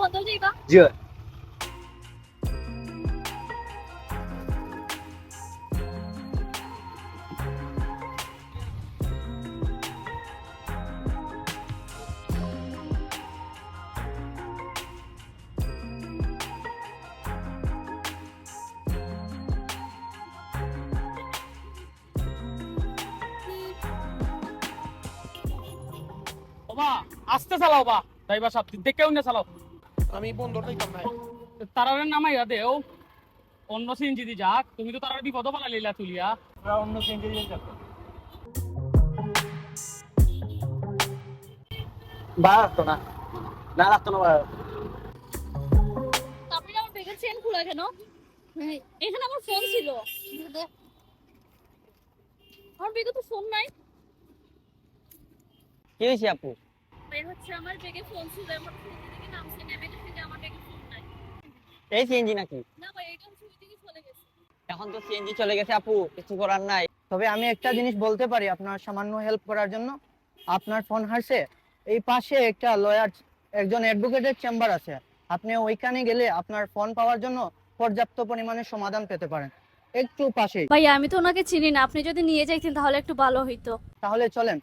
বন্ধ যাইবা জি ওবা আস্তে চালাও বা ড্রাইভার সাহেব দেখেও না চালাও আমি বন্ধ যাইতাম না। তারারে নামাইয়া দেও অন্য সিএনজি দি যাক তুমি তো তারার বিপদ বলা লইলা তুলিয়া অন্য সিএনজি দিয়ে যাক বাড়তো না না লাগতো না তারপরে আমার ব্যাগের চেন খোলা কেন এখানে আমার ফোন ছিল আমার ব্যাগে তো ফোন নাই কি হয়েছে আপু বের হচ্ছে আমার ব্যাগে ফোন ছিল আমার সিএনজি থেকে নামছে নেমে গেছে যে আমার ব্যাগে ফোন নাই এই সিএনজি নাকি না ভাই এটা হচ্ছে ওই দিকে চলে গেছে এখন তো সিএনজি চলে গেছে আপু কিছু করার নাই তবে আমি একটা জিনিস বলতে পারি আপনার সামান্য হেল্প করার জন্য আপনার ফোন হারছে এই পাশে একটা লয়ার একজন অ্যাডভোকেটের চেম্বার আছে আপনি ওইখানে গেলে আপনার ফোন পাওয়ার জন্য পর্যাপ্ত পরিমাণে সমাধান পেতে পারেন একটু পাশেই ভাই আমি তো ওনাকে চিনি না আপনি যদি নিয়ে যাইতেন তাহলে একটু ভালো হইতো তাহলে চলেন